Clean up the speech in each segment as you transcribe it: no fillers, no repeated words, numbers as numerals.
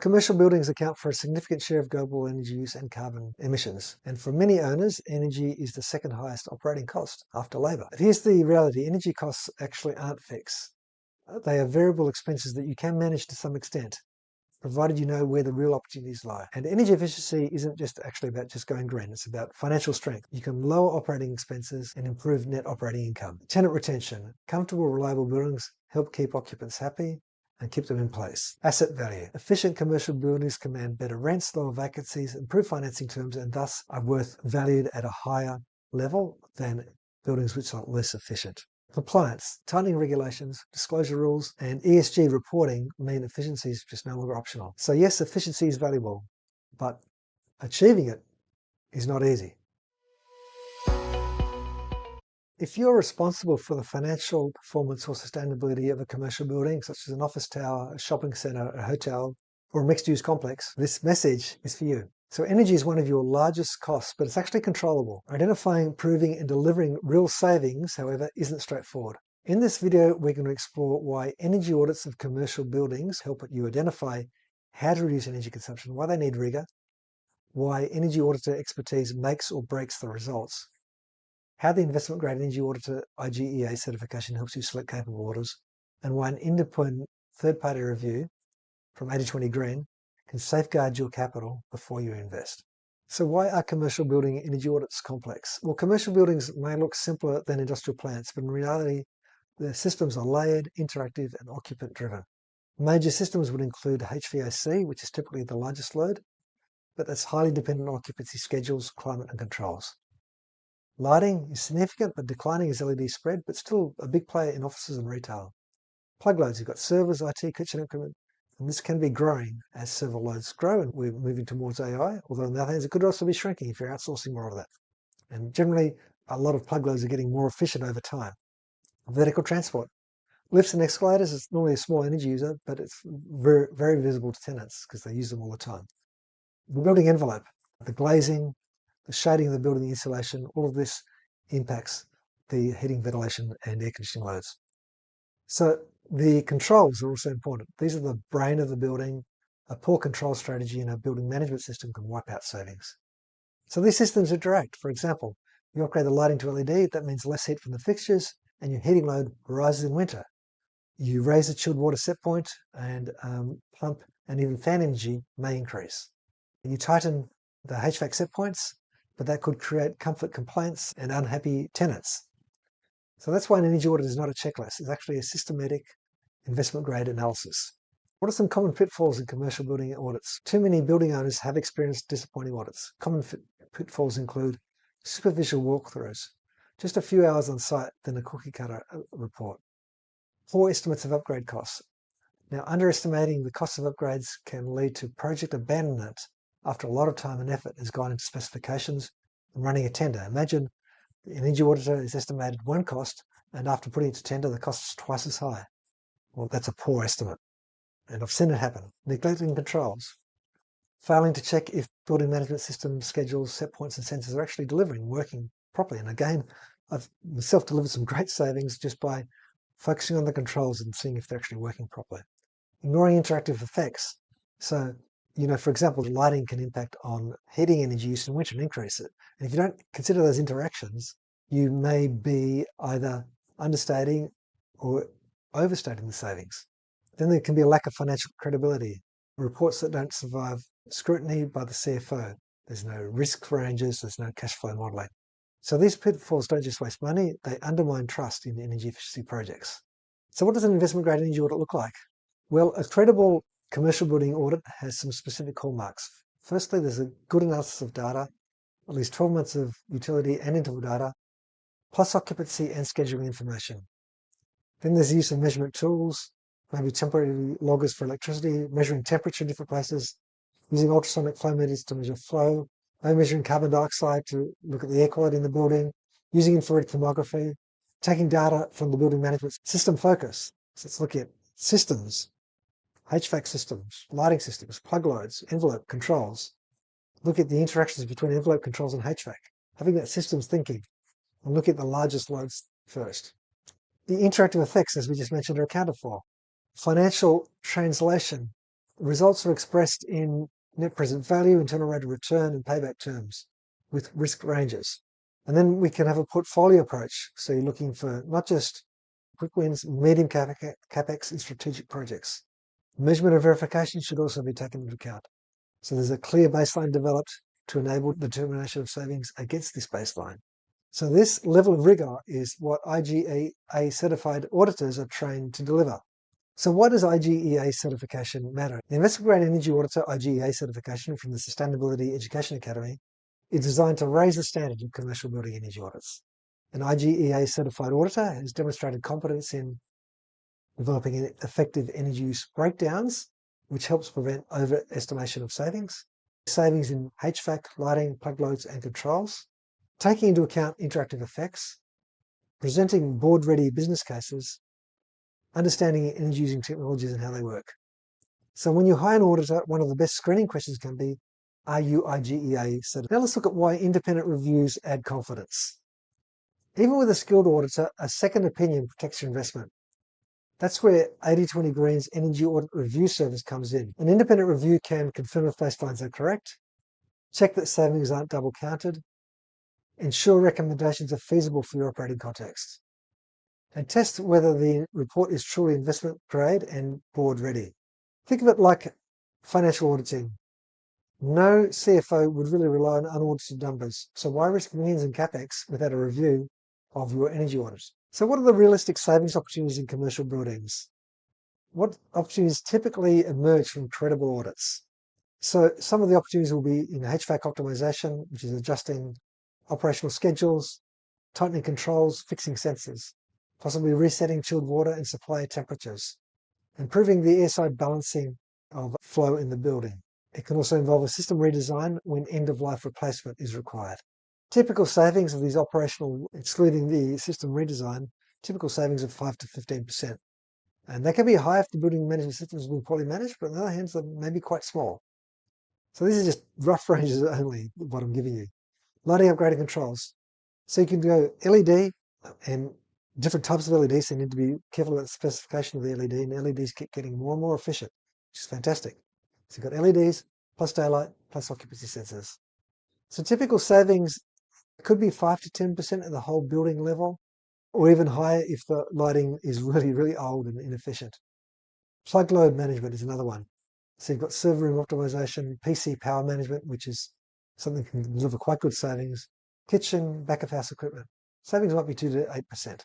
Commercial buildings account for a significant share of global energy use and carbon emissions. And for many owners, energy is the second highest operating cost after labour. But here's the reality. Energy costs actually aren't fixed. They are variable expenses that you can manage to some extent, provided you know where the real opportunities lie. And energy efficiency isn't just actually about just going green. It's about financial strength. You can lower operating expenses and improve net operating income. Tenant retention. Comfortable, reliable buildings help keep occupants happy and keep them in place. Asset value. Efficient commercial buildings command better rents, lower vacancies, improved financing terms, and thus are valued at a higher level than buildings which are less efficient. Compliance. Tightening regulations, disclosure rules, and ESG reporting mean efficiency is just no longer optional. So yes, efficiency is valuable, but achieving it is not easy. If you're responsible for the financial performance or sustainability of a commercial building, such as an office tower, a shopping centre, a hotel, or a mixed-use complex, this message is for you. So energy is one of your largest costs, but it's actually controllable. Identifying, proving, and delivering real savings, however, isn't straightforward. In this video, we're going to explore why energy audits of commercial buildings help you identify how to reduce energy consumption, why they need rigour, why energy auditor expertise makes or breaks the results, how the Investment Grade Energy Auditor IGEA certification helps you select capable auditors, and why an independent third-party review from 80/20 Green can safeguard your capital before you invest. So why are commercial building energy audits complex? Well, commercial buildings may look simpler than industrial plants, but in reality, the systems are layered, interactive, and occupant-driven. Major systems would include HVAC, which is typically the largest load, but that's highly dependent on occupancy schedules, climate, and controls. Lighting is significant but declining as LED spread, but still a big player in offices and retail. Plug loads, you've got servers, IT, kitchen equipment, and this can be growing as server loads grow, and we're moving towards AI, although on the other hand, it could also be shrinking if you're outsourcing more of that. And generally, a lot of plug loads are getting more efficient over time. Vertical transport. Lifts and escalators is normally a small energy user, but it's very, very visible to tenants because they use them all the time. The building envelope, the glazing, the shading of the building, the insulation, all of this impacts the heating, ventilation, and air conditioning loads. So the controls are also important. These are the brain of the building. A poor control strategy in a building management system can wipe out savings. So these systems interact. For example, you upgrade the lighting to LED, that means less heat from the fixtures, and your heating load rises in winter. You raise the chilled water set point, and pump and even fan energy may increase. You tighten the HVAC set points, but that could create comfort complaints and unhappy tenants. So that's why an energy audit is not a checklist. It's actually a systematic investment grade analysis. What are some common pitfalls in commercial building audits? Too many building owners have experienced disappointing audits. Common pitfalls include superficial walkthroughs, just a few hours on site, then a cookie cutter report. Poor estimates of upgrade costs. Now, underestimating the cost of upgrades can lead to project abandonment after a lot of time and effort has gone into specifications and running a tender. Imagine the energy auditor is estimated one cost, and after putting it to tender, the cost is twice as high. Well, that's a poor estimate, and I've seen it happen. Neglecting controls. Failing to check if building management system schedules, set points, and sensors are actually delivering, working properly. And again, I've myself delivered some great savings just by focusing on the controls and seeing if they're actually working properly. Ignoring interactive effects. So, for example, the lighting can impact on heating energy use in winter and increase it. And if you don't consider those interactions, you may be either understating or overstating the savings. Then there can be a lack of financial credibility. Reports that don't survive scrutiny by the CFO. There's no risk ranges, there's no cash flow modelling. So these pitfalls don't just waste money, they undermine trust in energy efficiency projects. So what does an investment grade energy audit look like? Well, a credible commercial building audit has some specific hallmarks. Firstly, there's a good analysis of data, at least 12 months of utility and interval data, plus occupancy and scheduling information. Then there's the use of measurement tools, maybe temporary loggers for electricity, measuring temperature in different places, using ultrasonic flow meters to measure flow, maybe measuring carbon dioxide to look at the air quality in the building, using infrared thermography, taking data from the building management system focus. So let's look at systems, HVAC systems, lighting systems, plug loads, envelope controls. Look at the interactions between envelope controls and HVAC, having that systems thinking, and look at the largest loads first. The interactive effects, as we just mentioned, are accounted for. Financial translation. Results are expressed in net present value, internal rate of return, and payback terms with risk ranges. And then we can have a portfolio approach. So you're looking for not just quick wins, medium capex, and strategic projects. Measurement and verification should also be taken into account. So there's a clear baseline developed to enable the determination of savings against this baseline. So this level of rigor is what IGEA certified auditors are trained to deliver. So why does IGEA certification matter? The Investment Grade Energy Auditor IGEA certification from the Sustainability Education Academy is designed to raise the standard of commercial building energy audits. An IGEA certified auditor has demonstrated competence in developing effective energy use breakdowns, which helps prevent overestimation of savings in HVAC, lighting, plug loads, and controls, taking into account interactive effects, presenting board-ready business cases, understanding energy-using technologies and how they work. So when you hire an auditor, one of the best screening questions can be, are you IGEA certified? Now let's look at why independent reviews add confidence. Even with a skilled auditor, a second opinion protects your investment. That's where 80/20 Green's Energy Audit Review Service comes in. An independent review can confirm if baselines are correct, check that savings aren't double counted, ensure recommendations are feasible for your operating context, and test whether the report is truly investment grade and board ready. Think of it like financial auditing. No CFO would really rely on unaudited numbers, so why risk millions in capex without a review of your energy audit? So what are the realistic savings opportunities in commercial buildings? What opportunities typically emerge from credible audits? So some of the opportunities will be in HVAC optimization, which is adjusting operational schedules, tightening controls, fixing sensors, possibly resetting chilled water and supply temperatures, improving the airside balancing of flow in the building. It can also involve a system redesign when end-of-life replacement is required. Typical savings of these operational, excluding the system redesign, typical savings of 5 to 15%. And they can be high if the building management system has been poorly managed, but on the other hand, they may be quite small. So these are just rough ranges only, what I'm giving you. Lighting upgrading controls. So you can go LED and different types of LEDs, so you need to be careful about the specification of the LED, and LEDs keep getting more and more efficient, which is fantastic. So you've got LEDs, plus daylight, plus occupancy sensors. So typical savings could be 5 to 10% at the whole building level, or even higher if the lighting is really, really old and inefficient. Plug load management is another one. So you've got server room optimization, PC power management, which is something that can deliver quite good savings, kitchen, back of house equipment. Savings might be 2 to 8%.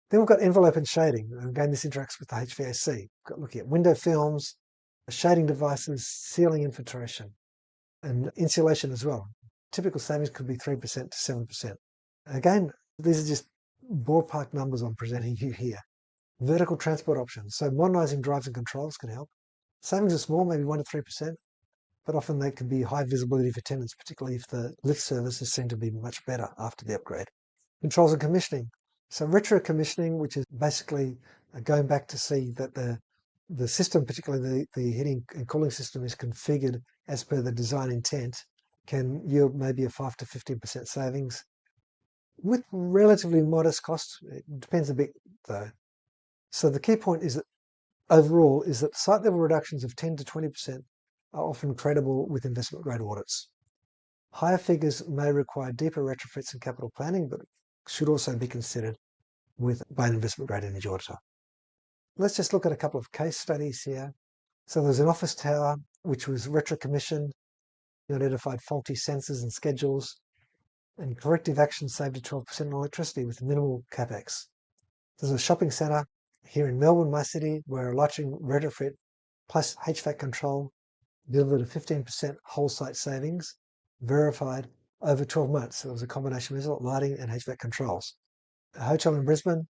Then we've got envelope and shading. And again, this interacts with the HVAC. We've got looking at window films, shading devices, ceiling infiltration, and insulation as well. Typical savings could be 3% to 7%. Again, these are just ballpark numbers I'm presenting you here. Vertical transport options. So modernizing drives and controls can help. Savings are small, maybe 1 to 3%, but often they can be high visibility for tenants, particularly if the lift services seem to be much better after the upgrade. Controls and commissioning. So retro commissioning, which is basically going back to see that the system, particularly the heating and cooling system, is configured as per the design intent, can yield maybe a 5 to 15% savings with relatively modest costs. It depends a bit though. So the key point is that overall is that site level reductions of 10 to 20% are often credible with investment grade audits. Higher figures may require deeper retrofits and capital planning, but should also be considered by an investment grade energy auditor. Let's just look at a couple of case studies here. So there's an office tower which was retro commissioned, identified faulty sensors and schedules, and corrective action saved 12% on electricity with minimal capex. There's a shopping centre here in Melbourne, my city, where a lighting retrofit plus HVAC control delivered a 15% whole site savings, verified over 12 months. So it was a combination result, lighting and HVAC controls. A hotel in Brisbane,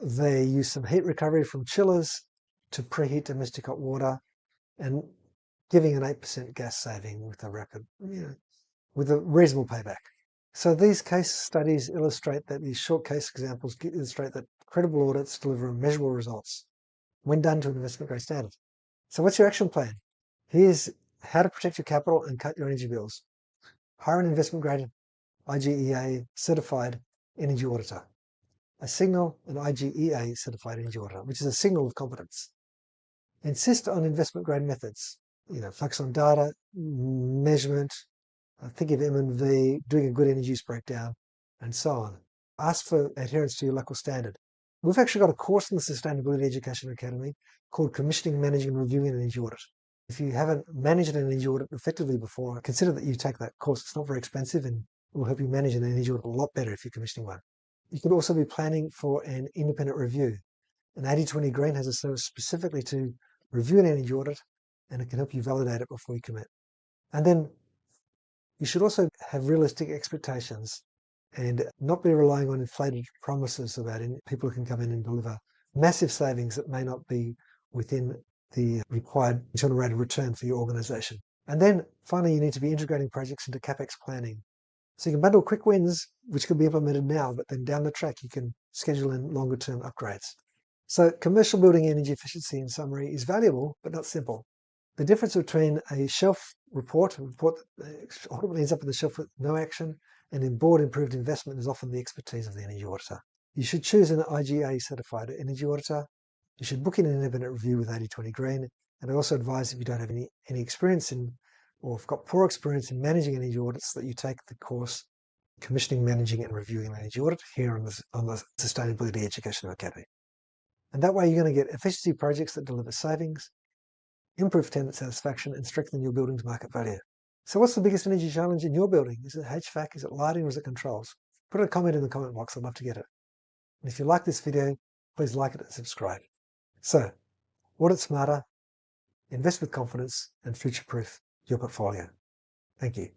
they used some heat recovery from chillers to preheat domestic hot water and giving an 8% gas saving with a reasonable payback. So these case studies illustrate that these short case examples illustrate that credible audits deliver measurable results when done to an investment grade standard. So what's your action plan? Here's how to protect your capital and cut your energy bills. Hire an investment grade IGEA certified energy auditor. A signal an IGEA certified energy auditor, which is a signal of competence. Insist on investment grade methods. Focus on data, measurement, think of M&V, doing a good energy use breakdown, and so on. Ask for adherence to your local standard. We've actually got a course in the Sustainability Education Academy called Commissioning, Managing and Reviewing an Energy Audit. If you haven't managed an energy audit effectively before, consider that you take that course. It's not very expensive and it will help you manage an energy audit a lot better if you're commissioning one. You could also be planning for an independent review. An 80/20 Green has a service specifically to review an energy audit, and it can help you validate it before you commit. And then you should also have realistic expectations and not be relying on inflated promises about people who can come in and deliver massive savings that may not be within the required internal rate of return for your organisation. And then finally, you need to be integrating projects into CapEx planning. So you can bundle quick wins, which can be implemented now, but then down the track, you can schedule in longer term upgrades. So commercial building energy efficiency, in summary, is valuable, but not simple. The difference between a shelf report, a report that ultimately ends up on the shelf with no action, and in board improved investment is often the expertise of the energy auditor. You should choose an IGEA certified energy auditor. You should book in an independent review with 80/20 Green. And I also advise, if you don't have any experience in, or have got poor experience in managing energy audits, that you take the course Commissioning, Managing and Reviewing an Energy Audit here on the Sustainability Education Academy. And that way you're going to get efficiency projects that deliver savings, improve tenant satisfaction, and strengthen your building's market value. So what's the biggest energy challenge in your building? Is it HVAC, is it lighting, or is it controls? Put a comment in the comment box. I'd love to get it. And if you like this video, please like it and subscribe. So, audit smarter, invest with confidence, and future-proof your portfolio. Thank you.